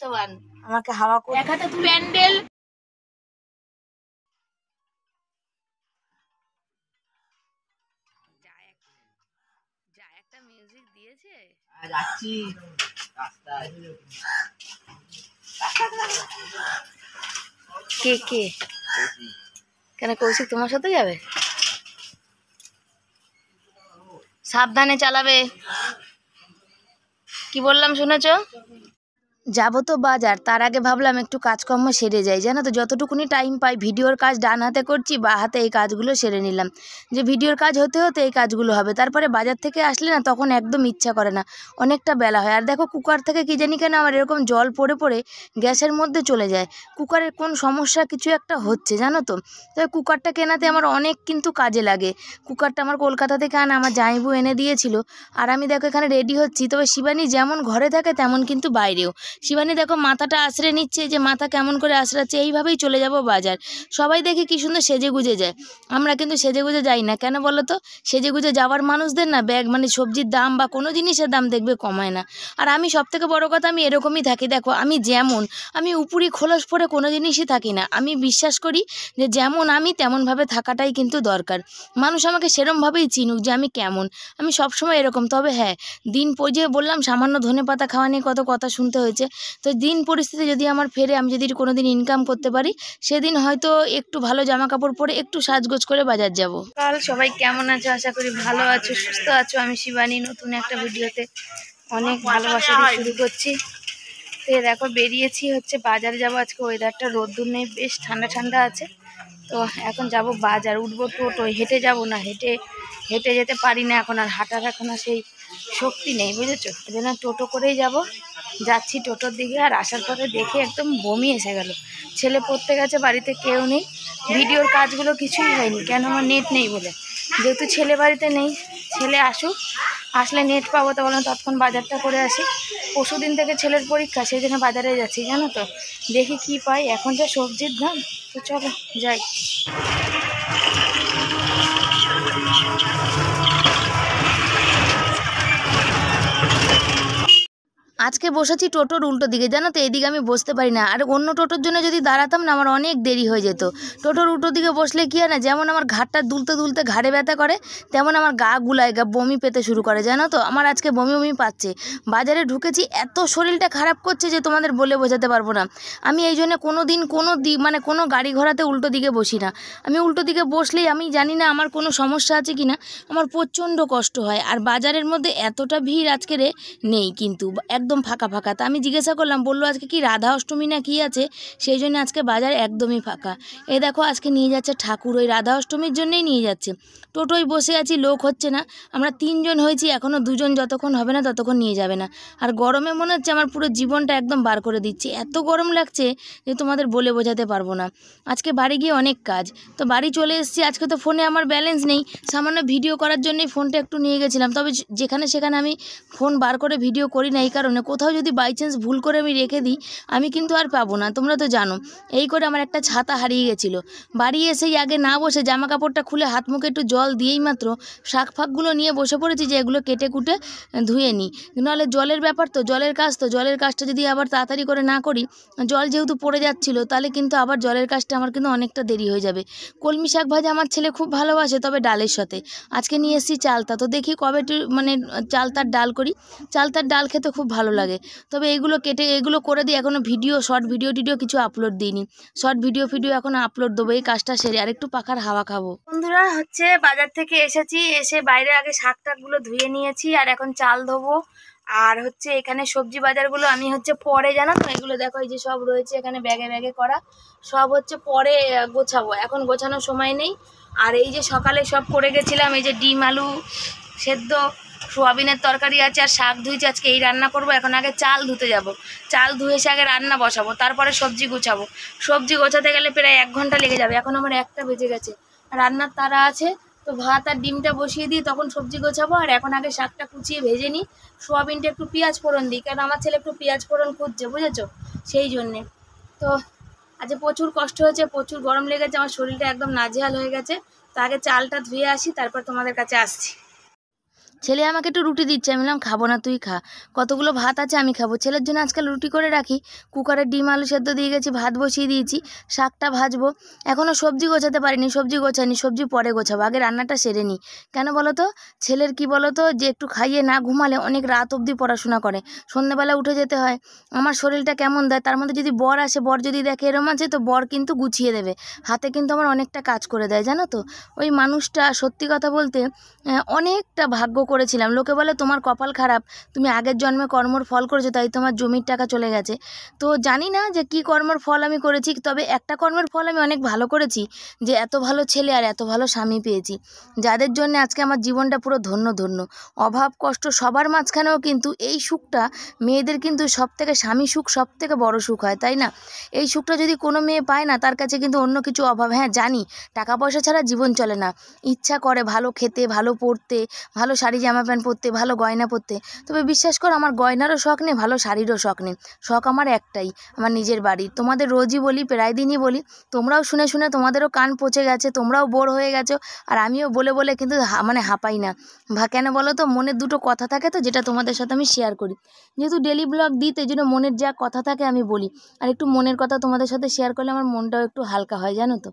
দায়িত্ববান, আমাকে হাওয়া করে এক হাতে তুমি প্যান্ডেল যা একটা মিউজিক দিয়েছে। যাচ্ছি রাস্তায়। কে কে কেন কৌশিক তোমার সাথে যাবে? সাবধানে চালাবে। কি বললাম শুনেছো? যাবো তো বাজার, তার আগে ভাবলাম একটু কাজকর্ম সেরে যাই। জানো তো, যতটুকুনি টাইম পাই ভিডিওর কাজ ডান হাতে করছি, বা হাতে এই কাজগুলো সেরে নিলাম, যে ভিডিওর কাজ হতে হতে এই কাজগুলো হবে। তারপরে বাজার থেকে আসলে না তখন একদম ইচ্ছা করে না, অনেকটা বেলা হয়। আর দেখো কুকার থেকে কি জানি কেন আমার এরকম জল পড়ে পড়ে গ্যাসের মধ্যে চলে যায়। কুকারের কোন সমস্যা কিছু একটা হচ্ছে জানো তো। তবে কুকারটা কেনাতে আমার অনেক কিন্তু কাজে লাগে। কুকারটা আমার কলকাতা থেকে আনা, আমার জামাইবু এনে দিয়েছিল। আর আমি দেখো এখানে রেডি হচ্ছি। তবে শিবানী যেমন ঘরে থাকে তেমন কিন্তু বাইরেও। শিবানী দেখো মাথাটা আঁচড়ে নিচ্ছে, যে মাথা কেমন করে আঁচড়াচ্ছে। এইভাবেই চলে যাব বাজার। সবাই দেখে কি সুন্দর সেজে গুজে যায়, আমরা কিন্তু সেজে গুজে যাই না। কেন বলো তো? সেজে গুজে যাওয়ার মানুষদের না ব্যাগ মানে সবজির দাম বা কোনো জিনিসের দাম দেখবে কমায় না। আর আমি সবথেকে বড় কথা, আমি এরকমই থাকি। দেখো আমি যেমন, আমি উপরি খোলস পরে কোনো জিনিসই থাকি না। আমি বিশ্বাস করি যে যেমন আমি তেমনভাবে থাকাটাই কিন্তু দরকার। মানুষ আমাকে সেরমভাবেই চিনুক যে আমি কেমন। আমি সবসময় এরকম। তবে হ্যাঁ, দিন যে বললাম সামান্য ধনেপাতা খাওয়া নিয়ে কত কথা শুনতে হয়েছে। তো দিন পরিস্থিতি যদি আমার ফেরে, আমি যদি কোনো দিন ইনকাম করতে পারি, সেদিন হয়তো একটু ভালো জামা কাপড় পরে একটু সাজগোজ করে বাজার যাব। কাল সবাই কেমন আছো? আশা করি ভালো আছো, সুস্থ আছো। আমি শিবানী নতুন একটা ভিডিওতে অনেক ভালোবাসা দিয়ে শুরু করছি। তো দেখো বেরিয়েছি হচ্ছে বাজারে যাবো আজকে। ওয়েদারটা রোদ্দুর নেই, বেশ ঠান্ডা ঠান্ডা আছে। তো এখন যাব বাজার, উঠবো টোটো। হেঁটে যাব না, হেঁটে যেতে পারি না এখন, আর হাঁটার এখন আর সেই শক্তি নেই, বুঝেছো? এই জন্য টোটো করেই যাব। যাচ্ছি টোটোর দিকে। আর আসার পরে দেখে একদম বমি এসে গেল। ছেলে পড়তে গেছে, বাড়িতে কেউ নেই। ভিডিওর কাজগুলো কিছুই হয়নি, কেন? আমার নেট নেই বলে। যেহেতু ছেলে বাড়িতে নেই, ছেলে আসুক, আসলে নেট পাবো। তো বললাম তৎক্ষণ বাজারটা করে আসি। পরশুদিন থেকে ছেলের পরীক্ষা, সেই জন্য বাজারে যাচ্ছি জানো তো। দেখি কি পাই, এখন যা সবজির দাম। তো চলো যাই। আজকে বসেছি টোটোর উল্টো দিকে, জানো তো। এদিকে আমি বসতে পারি না। আর অন্য টোটোর জন্য যদি দাঁড়াতাম না, আমার অনেক দেরি হয়ে যেত। টোটোর উল্টো দিকে বসলে কি হয় না, যেমন আমার ঘাড়টা দুলতে দুলতে ঘাড়ে ব্যথা করে, তেমন আমার গা গুলায়, বমি পেতে শুরু করে, জানো তো। আমার আজকে বমি বমি পাচ্ছে। বাজারে ঢুকেছি, এত শরীরটা খারাপ করছে যে তোমাদের বলে বোঝাতে পারবো না। আমি এই জন্য মানে কোনো গাড়ি ঘোড়াতে উল্টো দিকে বসি না। আমি উল্টো দিকে বসলেই, আমি জানি না আমার কোনো সমস্যা আছে কি না, আমার প্রচণ্ড কষ্ট হয়। আর বাজারের মধ্যে এতটা ভিড় আজকে নেই কিন্তু, একদম ফাঁকা ফাঁকা। তা আমি জিজ্ঞাসা করলাম, বললো আজকে কি রাধা অষ্টমী না কি আছে, সেই জন্য আজকে বাজার একদমই ফাঁকা। এ দেখো আজকে নিয়ে যাচ্ছে ঠাকুর, ওই রাধা অষ্টমীর জন্যই নিয়ে যাচ্ছে। টোটোয় বসে আছি, লোক হচ্ছে না। আমরা 3 জন হয়েছি, এখনও 2 জন যতক্ষণ হবে না ততক্ষণ নিয়ে যাবে না। আর গরমে মনে হচ্ছে আমার পুরো জীবনটা একদম বার করে দিচ্ছে, এত গরম লাগছে যে তোমাদের বলে বোঝাতে পারবো না। আজকে বাড়ি গিয়ে অনেক কাজ। তো বাড়ি চলে এসেছি। আজকে তো ফোনে আমার ব্যালেন্স নেই, সামান্য ভিডিও করার জন্যই ফোনটা একটু নিয়ে গেছিলাম। তবে যেখানে সেখানে আমি ফোন বার করে ভিডিও করি না, এই কারণে কোথাও যদি বাই চান্স ভুল করে আমি রেখে দিই, আমি কিন্তু আর পাবো না, তোমরা তো জানো। এই করে আমার একটা ছাতা হারিয়ে গেছিলো। বাড়ি এসেই আগে না বসে জামা কাপড়টা খুলে হাত মুখে একটু জল দিয়েই মাত্র শাক ফাকগুলো নিয়ে বসে পড়েছি, যে এগুলো কেটে কুটে ধুয়ে নিই। নাহলে জলের ব্যাপার তো, জলের কাজটা যদি আবার তাড়াতাড়ি করে না করি, জল যেহেতু পড়ে যাচ্ছিলো, তাহলে কিন্তু আবার জলের কাজটা আমার কিন্তু অনেকটা দেরি হয়ে যাবে। কলমি শাক ভাজা আমার ছেলে খুব ভালোবাসে, তবে ডালের সাথে। আজকে নিয়ে এসেছি চালতা, তো দেখি কবে মানে চালতার ডাল করি। চালতার ডাল খেতে খুব ভালো লাগে। তবে এগুলো করে দিই। এখনও শর্ট ভিডিও কিছু আপলোড দিইনি। শর্ট ভিডিও এখন আপলোড দেবো। এই কাজটা সেরে আর একটু পাখার হাওয়া খাবো। বন্ধুরা হচ্ছে বাজার থেকে এসেছি, এসে বাইরে আগে শাক টাকগুলো ধুয়ে নিয়েছি, আর এখন চাল ধোবো। আর হচ্ছে এখানে সবজি বাজারগুলো আমি হচ্ছে পরে, জানো তো, এগুলো দেখো এই যে সব রয়েছে এখানে ব্যাগে ব্যাগে করা, সব হচ্ছে পরে গোছাবো, এখন গোছানোর সময় নেই। আর এই যে সকালে সব করে গেছিলাম, এই যে ডিম আলু সেদ্ধ, সোয়াবিনের তরকারি আছে, আর শাক ধুইছি। আজকে এই রান্না করব। এখন আগে চাল ধুতে যাব, চাল ধুয়ে এসে আগে রান্না বসাবো, তারপরে সবজি গোছাবো। সবজি গোছাতে গেলে প্রায় 1 ঘন্টা লেগে যাবে। এখন আমার 1টা বেজে গেছে, রান্নার তাড়া আছে। তো ভাত আর ডিমটা বসিয়ে দিই, তখন সবজি গোছাবো। আর এখন আগে শাকটা কুচিয়ে ভেজে নিই, সোয়াবিনটা একটু পেঁয়াজ ফোড়ন দিই, কারণ আমার ছেলে একটু পেঁয়াজ ফোড়ন খুঁজছে, বুঝেছো, সেই জন্যে। তো আজ প্রচুর কষ্ট হয়েছে, প্রচুর গরম লেগেছে, আমার শরীরটা একদম নাজেহাল হয়ে গেছে। তো আগে চালটা ধুয়ে আসি, তারপর তোমাদের কাছে আসছি। ছেলে আমাকে একটু রুটি দিচ্ছে, আমি বললাম খাবো না, তুই খা, কতগুলো ভাত আছে আমি খাবো। ছেলের জন্য আজকাল রুটি করে রাখি, কুকারে ডিম আলু সেদ্ধ দিয়ে গেছি, ভাত বসিয়ে দিয়েছি, শাকটা ভাজবো। এখনও সবজি গোছাতে পারিনি, সবজি গোছাইনি, সবজি পরে গোছাবো, আগে রান্নাটা সেরে নিই। কেন বলো তো, ছেলের কি বলো তো, যে একটু খাইয়ে না ঘুমালে অনেক রাত অবধি পড়াশোনা করে, সন্ধ্যেবেলা উঠে যেতে হয়, আমার শরীরটা কেমন দেয়। তার মধ্যে যদি বর আসে, বর যদি দেখে এরম আছে, তো বর কিন্তু গুছিয়ে দেবে, হাতে কিন্তু আমার অনেকটা কাজ করে দেয় জানো তো। ওই মানুষটা সত্যি কথা বলতে অনেকটা ভাগ্য করেছিলাম। লোকে বলে তোমার কপাল খারাপ, তুমি আগের জন্মে কর্মর ফল করেছো, তাই তোমার জমির টাকা চলে গেছে। তো জানি না যে কি কর্মর ফল আমি করেছি, তবে একটা কর্মের ফল আমি অনেক ভালো করেছি, যে এত ভালো ছেলে আর এত ভালো স্বামী পেয়েছি, যাদের জন্য আজকে আমার জীবনটা পুরো ধন্য ধন্য। অভাব কষ্ট সবার মাঝখানেও কিন্তু এই সুখটা মেয়েদের কিন্তু সবথেকে, স্বামী সুখ সবথেকে বড় সুখ হয়, তাই না? এই সুখটা যদি কোনো মেয়ে পায় না, তার কাছে কিন্তু অন্য কিছু অভাব, হ্যাঁ জানি টাকা পয়সা ছাড়া জীবন চলে না, ইচ্ছা করে ভালো খেতে, ভালো পরতে, ভালো শাড়ি জামা প্যান্ট পরতে, ভালো গয়না পরতে। তবে বিশ্বাস করো, আমার গয়নারও শখ নেই, ভালো শাড়িরও শখ নেই, শখ আমার একটাই, আমার নিজের বাড়ি। তোমাদের রোজই বলি, প্রায় দিনই বলি, তোমরাও শুনে শুনে তোমাদেরও কান পচে গেছে, তোমরাও বোর হয়ে গেছো, আর আমিও বলে বলে কিন্তু মানে হাঁপাই না। কেন বলো তো, মনের দুটো কথা থাকে তো, যেটা তোমাদের সাথে আমি শেয়ার করি, যেহেতু ডেলি ব্লগ দিতে, এই জন্য মনের যা কথা থাকে আমি বলি, আর একটু মনের কথা তোমাদের সাথে শেয়ার করলে আমার মনটাও একটু হালকা হয় জানো তো।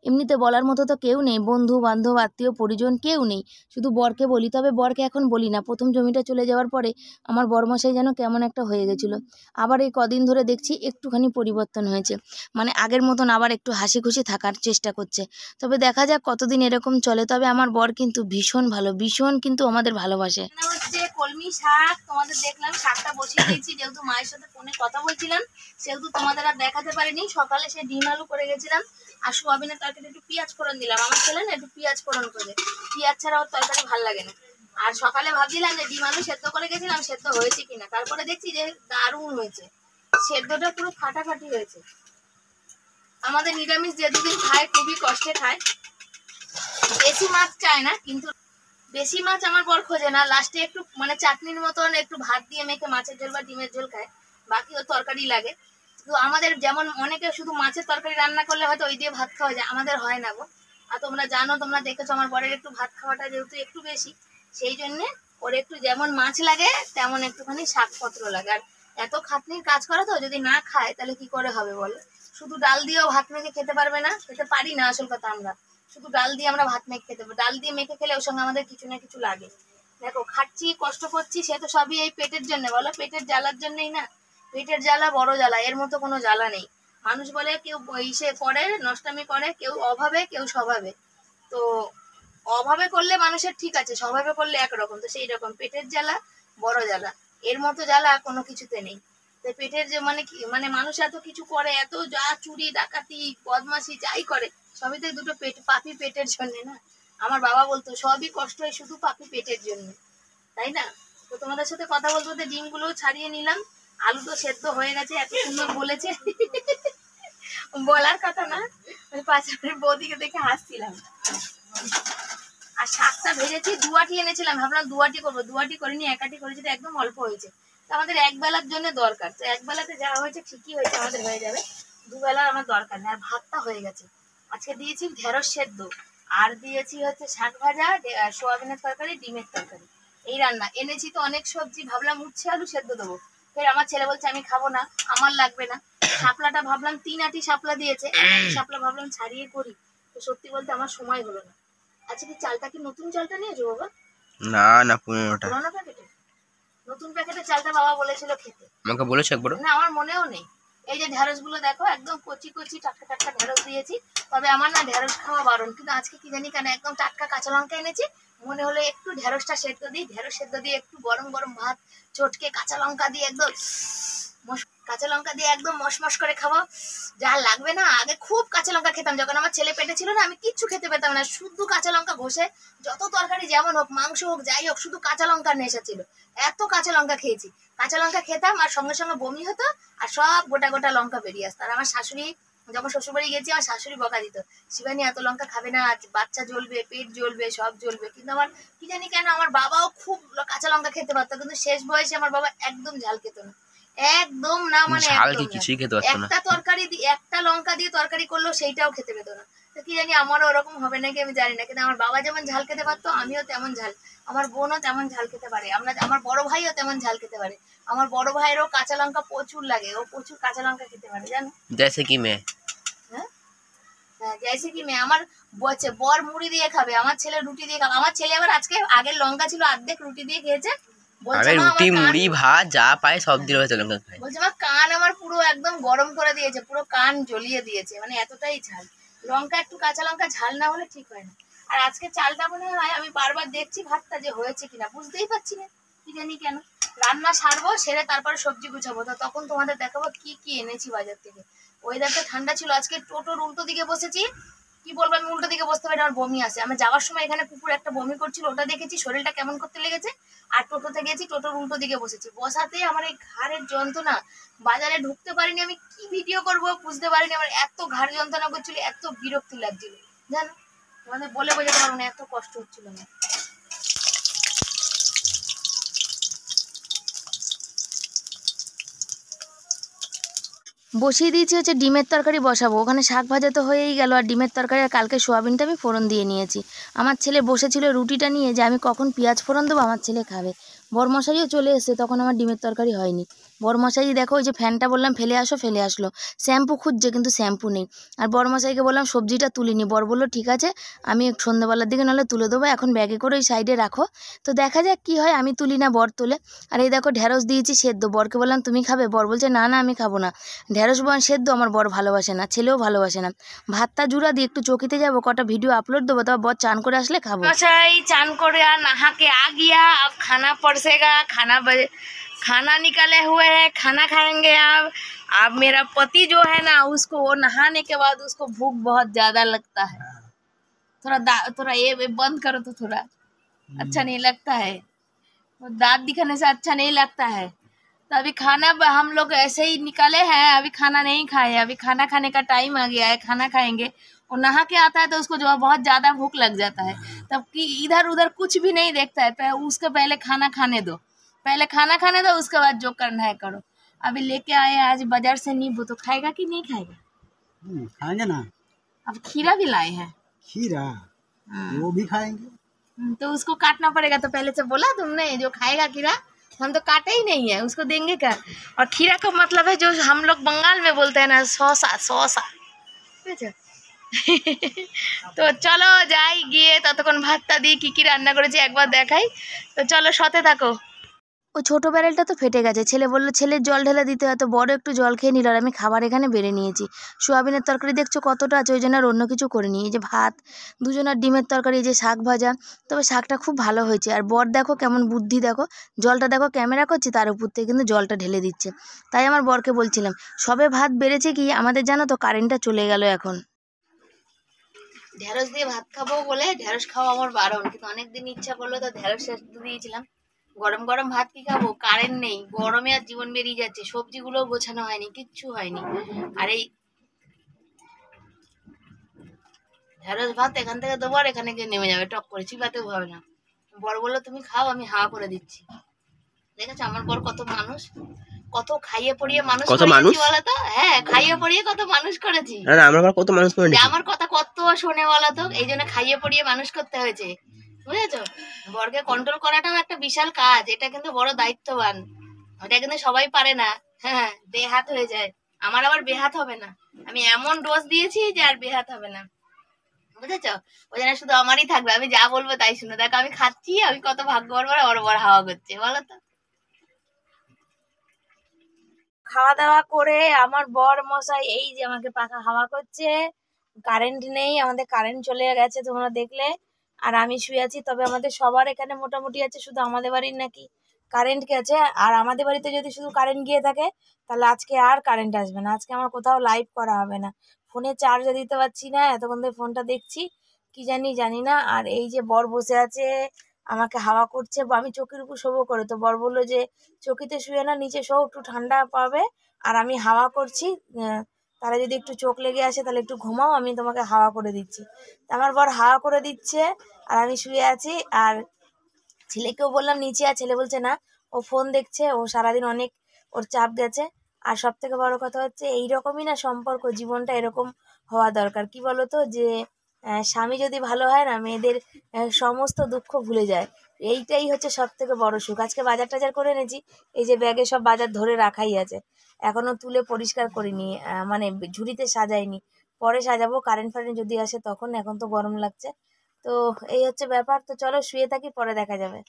এমনিতে বলার মতো তো কেউ নেই, বন্ধু বান্ধব আত্মীয় পরিজন কেউ নেই, শুধু বরকে বলি। তবে বরকে এখন বলি না, প্রথম জমিটা চলে যাওয়ার পরে আমার বরমশাই যেন কেমন একটা হয়ে গেছিলো। আবার এই কদিন ধরে দেখছি একটুখানি পরিবর্তন হয়েছে, মানে আগের মতন আবার একটু হাসি খুশি থাকার চেষ্টা করছে। তবে দেখা যাক কতদিন এরকম চলে। তবে আমার বর কিন্তু ভীষণ ভালো, ভীষণ কিন্তু আমাদের ভালোবাসে। হচ্ছে কলমি শাক, তোমাদের দেখলাম শাকটা বসিয়ে দিয়েছি, যেহেতু মায়ের সাথে ফোনে কথা বলছিলাম সেহেতু তোমাদের আর দেখাতে পারিনি। সকালে সে ডিম আলু করে গেছিলাম, আর সোয়াবিনের তরকারি একটু পেঁয়াজ ফোড়ন দিলাম, আমার ছেলে না একটু পেঁয়াজ ফোড়ন করে, পেঁয়াজ ছাড়া ওর তরকারি ভালো লাগে না। আর সকালে ভাবছিলাম যে ডিম আলু সেদ্ধ করে গেছিলাম, সেদ্ধ হয়েছে কিনা, তারপরে দেখছি যে দারুণ হয়েছে, সেদ্ধটা পুরো ফাটাফাটি হয়েছে। আমাদের নিরামিষ যে দুদিন খায় খুবই কষ্টে খায়, বেশি মাছ চায় না, কিন্তু বেশি মাছ আমার বর খোঁজে না, লাস্টে একটু মানে চাটনির মতন একটু ভাত দিয়ে মেখে মাছের ঝোল বা ডিমের ঝোল খায়, বাকি ওর তরকারি লাগে। তো আমাদের যেমন অনেকে শুধু মাছের তরকারি রান্না করলে হয়তো ওই দিয়ে ভাত খাওয়া যায়, আমাদের হয় না গো। আর তোমরা জানো, তোমরা দেখেছো আমার বরের একটু ভাত খাওয়াটা যেহেতু একটু বেশি, সেই জন্যে ওর একটু যেমন মাছ লাগে তেমন একটুখানি শাকপত্র লাগে। আর এত খাটনির কাজ করে তো, যদি না খায় তাহলে কি করে হবে বলো। শুধু ডাল দিয়েও ভাত মেখে খেতে পারবে না, খেতে পারি না আসল কথা। আমরা শুধু ডাল দিয়ে আমরা ভাত মেখে খেতে পারি, ডাল দিয়ে মেখে খেলে ওর সঙ্গে আমাদের কিছু না কিছু লাগে। দেখো খাচ্ছি কষ্ট করছি, সে তো সবই এই পেটের জন্য, বলো পেটের জ্বালার জন্যই না। পেটের জ্বালা বড় জ্বালা, এর মতো কোনো জ্বালা নেই। মানুষ বলে কেউ ইসে করে নষ্টামি করে, কেউ অভাবে কেউ স্বভাবে। তো অভাবে করলে মানুষের ঠিক আছে, স্বভাবে করলে একরকম, তো সেই রকম পেটের জ্বালা বড় জ্বালা, এর মতো জ্বালা কোনো কিছুতে নেই। তো পেটের যে মানে কি, মানে মানুষ এত কিছু করে, এত যা চুরি ডাকাতি বদমাশি যাই করে, সবই তো দুটো পেট, পাপি পেটের জন্য না। আমার বাবা বলতো সবই কষ্ট হয় শুধু পাপি পেটের জন্য, তাই না? তো তোমাদের সাথে কথা বলতে বলতে ডিমগুলোও ছাড়িয়ে নিলাম, আলু তো সেদ্ধ হয়ে গেছে, এত সুন্দর বলেছে বলার কথা না, পাশে বৌদিকে দেখে হাসছিলাম। আর শাকটা ভেজেছি, দুয়াটি এনেছিলাম, ভাবলাম দুয়াটি করবো, দুয়াটি করিনি, একাটি করেছি, তো একদম অল্প হয়েছে। তো আমাদের এক বেলার জন্য দরকার, তো এক বেলাতে যা হয়েছে ঠিকই হয়েছে, আমাদের হয়ে যাবে, দুবেলার আমার দরকার নেই। আর ভাতটা হয়ে গেছে, আজকে দিয়েছি ঢেঁড়স সেদ্ধ, আর দিয়েছি হচ্ছে শাক ভাজা, সোয়াবিনের তরকারি, ডিমের তরকারি, এই রান্না। এনেছি তো অনেক সবজি, ভাবলাম উচ্ছে আলু সেদ্ধ দেবো, ফের আমার ছেলে বলছে আমি খাবো না, আমার লাগবে না। শাপলাটা ভাবলাম 3 আটি শাপলা দিয়েছে, শাপলা ভাবলাম ছাড়িয়ে করি, তো সত্যি বলতে আমার সময় হলো না। আচ্ছা কি চালটা কি নতুন চালটা নিয়েছো বাবা? না না, পুরোনোটা। পুরোনো প্যাকেটে? নতুন প্যাকেটের চালটা বাবা বলেছিল খেতে, আমাকে বলেছে একবার। না আমার মনেও নেই। এই যে ঢেঁড়স গুলো দেখো, একদম কচি কচি টাটকা টাটকা ঢেঁড়স দিয়েছি। তবে আমার না ঢেঁড়স খাওয়া বারণ, কিন্তু আজকে কি জানি কেন একদম টাটকা কাঁচা লঙ্কা এনেছি, মনে হলো একটু ঢেঁড়সটা সেদ্ধ দিই, ঢেঁড়স সেদ্ধ দিয়ে একটু গরম গরম ভাত চটকে কাঁচা লঙ্কা দিয়ে একদম কাঁচা লঙ্কা দিয়ে একদম মশমশ করে খাবো, যা লাগবে না। আগে খুব কাঁচা লঙ্কা খেতাম, যখন আমার ছেলে পেটে ছিল না, আমি কিচ্ছু খেতে পেতাম না, শুধু কাঁচা লঙ্কা ঘষে যত তরকারি যেমন হোক, মাংস হোক যাই হোক, শুধু কাঁচা লঙ্কার নেশা ছিল। এত কাঁচা লঙ্কা খেয়েছি, কাঁচা লঙ্কা খেতাম আর সঙ্গে সঙ্গে বমি হতো, আর সব গোটা গোটা লঙ্কা বেরিয়ে আসতো। আর আমার শাশুড়ি, যখন শ্বশুরবাড়ি গেছি, আমার শাশুড়ি বকা দিত, শিবানী এত লঙ্কা খাবে না, বাচ্চা জ্বলবে, পেট জ্বলবে, সব জ্বলবে। কিন্তু আমার কি জানি কেন, আমার বাবাও খুব কাঁচা লঙ্কা খেতে পারতো, কিন্তু শেষ বয়সে আমার বাবা একদম ঝাল খেত না, একদম না, মানে ঝাল কি একদম না। কিছুই খেতে পারতো না। একটা তরকারি একটা লঙ্কা দিয়ে তরকারি করলেও সেইটাও খেতে পেত না। তো কি জানি আমারও ওরকম হবে নাকি আমি জানি না, কিন্তু আমার বাবা যেমন ঝাল খেতে পারতো আমিও তেমন ঝাল, আমার বোনও তেমন ঝাল খেতে পারে, আমার বড় ভাইও তেমন ঝাল খেতে পারে। আমার বড় ভাইয়েরও কাঁচা লঙ্কা প্রচুর লাগে, ও প্রচুর কাঁচা লঙ্কা খেতে পারে জানো। जैसे कि मैं। হ্যাঁ হ্যাঁ, জেসে কি মেয়ে আমার বলছে বর মুড়ি দিয়ে খাবে, আমার ছেলে রুটি দিয়ে খাবে। আমার ছেলে আবার আজকে আগের লঙ্কা ছিল অর্ধেক রুটি দিয়ে খেয়েছে, বলছে अरे মা रोटी আমার কান, मुड़ी भात जा पाए सब दिन वैसे लंका खाए। বলছে মা কান আমার পুরো একদম গরম করে দিয়েছে, পুরো কান জ্বলিয়ে দিয়েছে, মানে এতটাই ঝাল। লঙ্কা একটু কাঁচা লঙ্কা ঝাল না হলে ঠিক হয় না। আর আজকে চালটা মনে হয় আমি বারবার দেখছি ভাতটা যে হয়েছে কিনা বুঝতেই পারছি না, কি জানি কেন। রান্না সারবো, সেরে তারপরে সবজি গুছাবো, তো তখন তোমাদের দেখাবো কি কি এনেছি বাজার থেকে। ওয়েদারটা ঠান্ডা ছিল, আজকে টোটোর উল্টো দিকে বসেছি, কি বলবো আমি উল্টো দিকে বসতে পারি না, আমার বমি আসে। আমি যাওয়ার সময় এখানে কুকুর একটা বমি করছিল, ওটা দেখেছি, শরীরটা কেমন করতে লেগেছে। আর টোটোতে গেছি, টোটোর উল্টো দিকে বসেছি, বসাতে আমার এই ঘাড়ের যন্ত্রণা, বাজারে ঢুকতে পারিনি, আমি কি ভিডিও করব বুঝতে পারিনি, আমার এত ঘাড় যন্ত্রণা করছিল, এত বিরক্তি লাগছিল জানো, তোমাদের বলে বোঝাতে পারবো না, এত কষ্ট হচ্ছিল না। বসিয়ে দিয়েছি হচ্ছে ডিমের তরকারি বসাবো, ওখানে শাক ভাজা তো হয়েই গেল, আর ডিমের তরকারি আর কালকে সোয়াবিনটা আমি ফোড়ন দিয়ে নিয়েছি। আমার ছেলে বসেছিল রুটিটা নিয়ে যে আমি কখন পেঁয়াজ ফোড়ন দেবো আমার ছেলে খাবে। বরমশাইও চলে এসেছে, তখন আমার ডিমের তরকারি হয়নি। বরমশাই দেখো ওই যে ফ্যানটা বললাম ফেলে আসো, ফেলে আসলো। শ্যাম্পু খুঁজছে কিন্তু শ্যাম্পু নেই। আর বরমশাইকে বললাম সবজিটা তুলিনি, বর বললো ঠিক আছে আমি সন্ধ্যেবেলার দিকে নাহলে তুলে দেবো, এখন ব্যাগে করে ওই সাইডে রাখো। তো দেখা যাক কি হয়, আমি তুলি না বর তোলে। আর এই দেখো ঢ্যাঁড়স দিয়েছি সেদ্ধ, বরকে বললাম তুমি খাবে, বর বলছে না না আমি খাবো না। ঢ্যাঁড়স সেদ্ধ আমার বর ভালোবাসে না, ছেলেও ভালোবাসে না। ভাতটা জুড়া দিয়ে একটু চকিতে যাবো, কটা ভিডিও আপলোড দেবো, তারপর বর চান করে আসলে খাবো। মশাই চান করে আর नहा के आ गया, अब खाना परसेगा, खाना निकाले हुए है, खाना खाएंगे। अब मेरा पति जो है ना उसको वो नहाने के बाद उसको भूख बहुत ज्यादा लगता है। थोड़ा ये बंद करो तो थोड़ा अच्छा नहीं लगता है, दांत दिखाने से अच्छा नहीं लगता है। तो अभी खाना हम लोग ऐसे ही निकाले हैं, अभी खाना नहीं खाए, अभी खाना खाने का टाइम आ गया है, खाना खाएंगे। और नहा के आता है तो उसको जो है बहुत ज़्यादा भूख लग जाता है, तब कि इधर उधर कुछ भी नहीं देखता है, उसके पहले खाना खाने दो, पहले खाना खाने दो, उसके बाद जो करना है करो। अभी लेके आए आज बाजार से नींबू, तो खाएगा कि नहीं खाएगा? खाएंगे ना। अब खीरा भी लाए हैं। खीरा वो भी खाएंगे। तो उसको काटना पड़ेगा, तो पहले से बोला तुमने जो खाएगा खीरा, हम तो काटे ही नहीं है, उसको देंगे क्या। और खीरा का मतलब है जो हम लोग बंगाल में बोलते हैं ना सौसा, सौसा বুঝেছো? তো চলো যাই, গিয়ে ততক্ষণ ভাতটা দিয়ে কি কি রান্না করেছি একবার দেখাই, তো চলো সাথে থাকো। ওই ছোটো ব্যারেলটা তো ফেটে গেছে, ছেলে বললো ছেলের জল ঢেলে দিতে হয়, তো বড় একটু জল খেয়ে নিল, আর আমি খাবার এখানে বেড়ে নিয়েছি। সোয়াবিনের তরকারি দেখছো কতটা আছে, ওই জন্য আর অন্য কিছু করিনি। এই যে ভাত, দুজনের ডিমের তরকারি, এই যে শাক ভাজা, তবে শাকটা খুব ভালো হয়েছে। আর বর দেখো কেমন বুদ্ধি, দেখো জলটা দেখো ক্যামেরা করছি তার উপর থেকে কিন্তু জলটা ঢেলে দিচ্ছে। তাই আমার বরকে বলছিলাম সবে ভাত বেড়েছে কি আমাদের জানো তো কারেন্টটা চলে গেল এখন। ঢ্যাঁড়স দিয়ে ভাত খাবো বলে, ঢ্যাঁড়স খাওয়া আমার বারণ, কিন্তু অনেকদিন ইচ্ছা করলো তো ঢ্যাঁড়স সেদ্ধ দিয়েছিলাম। গরম গরম ভাত কি খাবো, কারেন্ট নেই, গরমে আর জীবন বেরিয়ে যাচ্ছে, সবজিগুলো গোছানো হয়নি, কিচ্ছু হয়নি। আর এই ঢ্যাঁড়স ভাত এখান থেকে দেবো আর এখানে গিয়ে নেমে যাবে, টক করে চিবাতেও হবে না। বর বললো তুমি খাও, আমি হাওয়া করে দিচ্ছি। দেখেছো আমার বর কত মানুষ, কত খাইয়ে পড়িয়ে মানুষ করেছি বলতো। হ্যাঁ খাইয়ে পড়িয়ে কত মানুষ করেছি, কত মানুষ আমার কথা কত শোনে বলতো, এই জন্য খাইয়ে পড়িয়ে মানুষ করতে হয়েছে, বুঝেছো। বরকে কন্ট্রোল করাটাও একটা বিশাল কাজ, এটা কিন্তু বড় দায়িত্ববান, ওটা কিন্তু সবাই পারে না। হ্যাঁ বেহাত হয়ে যায়, আমার আবার বেহাত হবে না, আমি এমন ডোজ দিয়েছি যে আর বেহাত হবে না, বুঝেছো। ওই জন্য শুধু আমারই থাকবে, আমি যা বলবো তাই শুনে। দেখো আমি খাচ্ছি, আমি কত ভাগ্যবান, বড় বড় হাওয়া করছে বলো তো। খাওয়া দাওয়া করে আমার বর মশাই এই যে আমাকে পাখা হাওয়া করছে, কারেন্ট নেই, আমাদের কারেন্ট চলে গেছে তোমরা দেখলে। আর আমি শুয়ে আছি, তবে আমাদের সবার এখানে মোটামুটি আছে, শুধু আমাদের বাড়ির নাকি কারেন্ট গেছে। আর আমাদের বাড়িতে যদি শুধু কারেন্ট গিয়ে থাকে তাহলে আজকে আর কারেন্ট আসবে না, আজকে আমার কোথাও লাইভ করা হবে না, ফোনে চার্জও দিতে পারছি না, এতক্ষণ ধরে ফোনটা দেখছি কি জানি না। আর এই যে বর বসে আছে আমাকে হাওয়া করছে, আমি চৌকির উপর শোবো করে, তো বর বললো যে চৌকিতে শুয়ে না নিচে শো, একটু ঠান্ডা পাবে, আর আমি হাওয়া করছি, তাহলে যদি একটু চোখ লেগে আসে তাহলে একটু ঘুমাও, আমি তোমাকে হাওয়া করে দিচ্ছি। আমার বর হাওয়া করে দিচ্ছে আর আমি শুয়ে আছি। আর ছেলেকেও বললাম নিচে, আর ছেলে বলছে না, ও ফোন দেখছে, ও সারাদিন অনেক ওর চাপ গেছে। আর সব থেকে বড় কথা হচ্ছে এইরকমই না সম্পর্ক, জীবনটা এরকম হওয়া দরকার। কি বলো তো, যে স্বামী যদি ভালো হয় না, মেয়েদের সমস্ত দুঃখ ভুলে যায়। এইটাই হচ্ছে সব থেকে বড় সুখ। আজকে বাজার টাজার করে এনেছি, এই যে ব্যাগে সব বাজার ধরে রাখাই আছে, এখনো তুলে পরিষ্কার করিনি, মানে ঝুড়িতে সাজাইনি, পরে সাজাবো কারেন্ট ফারেন্ট যদি আসে তখন, এখন তো গরম লাগছে। তো এই হচ্ছে ব্যাপার। তো চলো শুয়ে থাকি, পরে দেখা যাবে।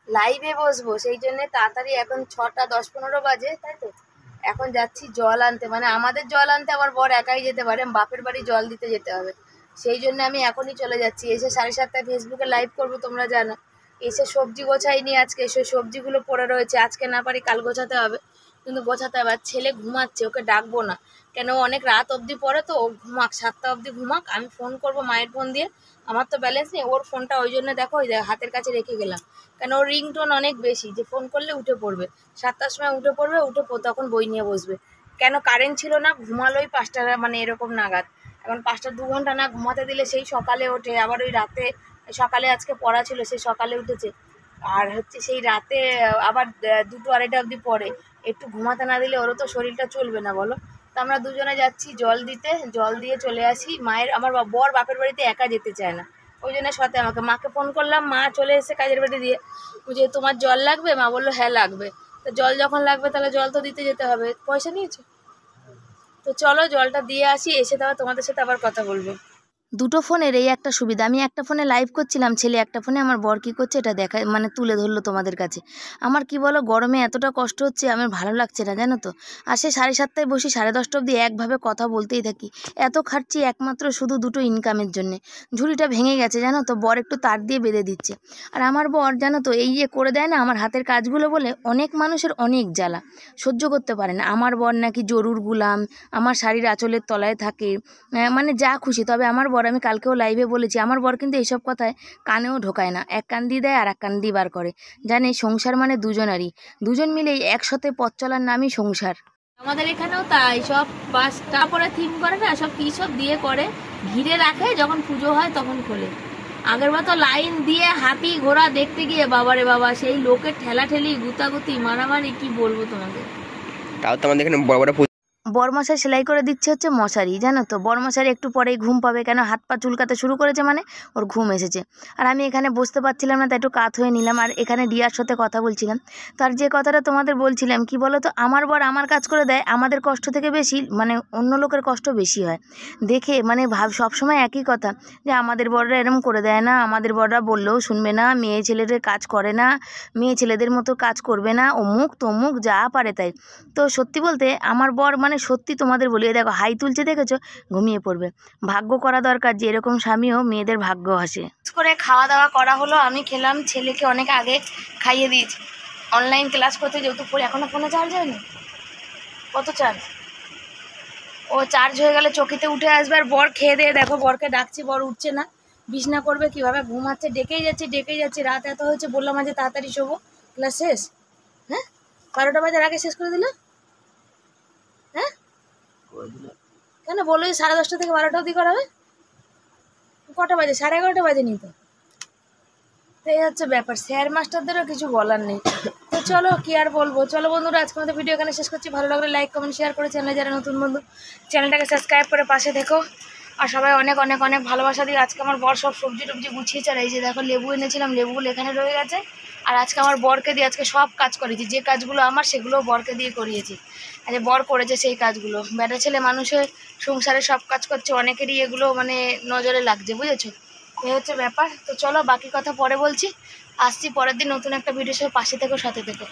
লাইভে বসবো সেই জন্য তাড়াতাড়ি, এখন 6:10-15 বাজে, তাই তো এখন যাচ্ছি জল আনতে। মানে আমাদের জল আনতে আমার বর একাই যেতে পারে, বাপের বাড়ি জল দিতে যেতে হবে, সেই জন্য আমি এখনই চলে যাচ্ছি। এসে 7:30টায় ফেসবুকে লাইভ করবো, তোমরা জানো। এসে সবজি গোছাইনি আজকে, সেই সবজিগুলো পড়ে রয়েছে, আজকে না পারি কাল গোছাতে হবে, কিন্তু গোছাতে হবে। আর ছেলে ঘুমাচ্ছে, ওকে ডাকবো না, কেন ও অনেক রাত অবধি পড়ে, তো ও ঘুমাক, 7টা অবধি ঘুমাক। আমি ফোন করবো মায়ের ফোন দিয়ে, আমার তো ব্যালেন্স নেই, ওর ফোনটা ওই জন্য দেখো ওই হাতের কাছে রেখে গেলাম, কেন ওর রিংটোন অনেক বেশি, যে ফোন করলে উঠে পড়বে, 7টার সময় উঠে পড়বে, তখন বই নিয়ে বসবে। কেন কারেন্ট ছিল না, ঘুমালোই 5টা, মানে এরকম নাগাদ। এখন 5টা 2 ঘন্টা না ঘুমাতে দিলে সেই সকালে ওঠে, আবার ওই রাতে, সকালে আজকে পড়া ছিল, সেই সকালে উঠেছে, আর হচ্ছে সেই রাতে আবার 2-2-2:30 অবধি পড়ে। একটু ঘুমাতে না দিলে ওরও তো শরীরটা চলবে না, বলো। তো আমরা দুজনে যাচ্ছি জল দিতে, জল দিয়ে চলে আসি। আমার বর বাপের বাড়িতে একা যেতে চায় না, ওই জন্য সাথে মাকে ফোন করলাম, মা চলে এসে কাজের বাড়ি দিয়ে, বুঝে তোমার জল লাগবে? মা বললো হ্যাঁ লাগবে। তো জল যখন লাগবে তাহলে জল তো দিতে যেতে হবে, পয়সা নিয়েছো তো চলো জলটা দিয়ে আসি, এসে তারপর তোমাদের সাথে আবার কথা বলবো। দুটো ফোনের এই একটা সুবিধা, আমি একটা ফোনে লাইভ করছিলাম, ছেলে একটা ফোনে, আমার বর কী করছে এটা দেখা, মানে তুলে ধরলো তোমাদের কাছে। আমার কি বলো, গরমে এতটা কষ্ট হচ্ছে, আমার ভালো লাগছে না, জানো তো। আর সে 7:30টায় বসি, 10:30 অবধি একভাবে কথা বলতেই থাকি। এত খাটছি একমাত্র শুধু দুটো ইনকামের জন্যে। ঝুড়িটা ভেঙে গেছে, জানো তো, বর একটু তার দিয়ে বেঁধে দিচ্ছে। আর আমার বর জানো তো, এই যে করে দেয় না আমার হাতের কাজগুলো বলে, অনেক মানুষের অনেক জ্বালা সহ্য করতে পারে না। আমার বর নাকি জরুর গুলাম, আমার শাড়ির আঁচলের তলায় থাকে, মানে যা খুশি। তবে আমার বর, আমি কালকেও লাইভে বলেছি, আমার বর কিন্তু এইসব কথায় কানেও ঢোকায় না, এক কান দিয়ে দেয় আর এক কান দিয়ে বার করে। জানে সংসার মানে দুজনারই, দুজন মিলেই একসাথে পথ চলার নামই সংসার। আমাদের এখানেও তাই, সব 5টা পরে থিম করে না, সব কী সব দিয়ে করে, ঘিরে রাখে, যখন পুজো হয় তখন খোলে। আগের বার তো লাইন দিয়ে হাতি ঘোড়া দেখতে গিয়ে বাবারে বাবা, সেই লোকের ঠেলাঠেলি, গুতাগুতি, মারামারি, কি বলবো তোমাদের। তাও তো আমাদের এখানে বড় বড় বরমশাই সেলাই করে দিচ্ছে হচ্ছে মশারি, জানো তো। বরমশাই একটু পরেই ঘুম পাবে, কেন হাত পা চুলকাতে শুরু করেছে, মানে ওর ঘুম এসেছে। আর আমি এখানে বসতে পারছিলাম না, তাই একটু কাত হয়ে নিলাম, আর এখানে রিয়ার সাথে কথা বলছিলাম। তার যে কথাটা তোমাদের বলছিলাম, কি বলো তো, আমার বর আমার কাজ করে দেয়, আমাদের কষ্ট থেকে বেশি, মানে অন্য লোকের কষ্ট বেশি হয় দেখে, মানে সবসময় একই কথা, যে আমাদের বররা এরম করে দেয় না, আমাদের বররা বললেও শুনবে না, মেয়ে ছেলেদের কাজ করে না, মেয়ে ছেলেদের মতো কাজ করবে না, অমুক তমুক যা পারে তাই। তো সত্যি বলতে আমার বর, মানে সত্যি তোমাদের বলি, দেখো হাই তুলছে, দেখেছো, ঘুমিয়ে পড়বে। ভাগ্য করা দরকার যে এরকম স্বামীও মেয়েদের ভাগ্য আসে। করে খাওয়া দাওয়া করা হলো, আমি খেলাম, ছেলেকে অনেক আগে খাইয়ে দিয়েছি। অনলাইন ক্লাস করতে যেহেতু পড়ে, এখনো ফোনে চার্জ হয়নি। কত চার্জ? ও চার্জ হয়ে গেলে চকিতে উঠে আসবে। আর বর খেয়ে দিয়ে, দেখো বরকে ডাকছি, বর উঠছে না, বিছনা করবে কিভাবে, ঘুমাচ্ছে, ডেকেই যাচ্ছি, রাত এত হয়েছে, বললাম আজ তাড়াতাড়ি শোবো, ক্লাস শেষ। হ্যাঁ, 12টা বাজার আগে শেষ করে দিল। হ্যাঁ, কেন বললো যে 10:30 থেকে 12টা অবধি করাবে? কটা বাজে? 11:30 বাজেনি তো। এই হচ্ছে ব্যাপার, স্যার মাস্টারদেরও কিছু বলার নেই। তো চলো কি আর বলবো, চলো বন্ধুরা, আজকে আমাদের ভিডিও এখানে শেষ করছি। ভালো লাগলে লাইক কমেন্ট শেয়ার করে, চ্যানেলে যারা নতুন বন্ধু চ্যানেলটাকে সাবস্ক্রাইব করে পাশে থেকো। আর সবাই অনেক অনেক অনেক ভালোবাসা দিয়ে, আজকে আমার বর সব সবজি টবজি গুছিয়েছে। আর এই যে দেখো লেবু এনেছিলাম, লেবুগুলো এখানে রয়ে গেছে। আর আজকে আমার বরকে দিয়ে আজকে সব কাজ করেছি, যে কাজগুলো আমার সেগুলোও বরকে দিয়ে করিয়েছি। আর যে বর করেছে সেই কাজগুলো, বেটা ছেলে মানুষের সংসারে সব কাজ করছে, অনেকেরই এগুলো মানে নজরে লাগছে, বুঝেছো। এই হচ্ছে ব্যাপার। তো চলো বাকি কথা পরে বলছি, আসছি পরের দিন নতুন একটা ভিডিওর সাথে, পাশে থেকো, সাথে থেকো।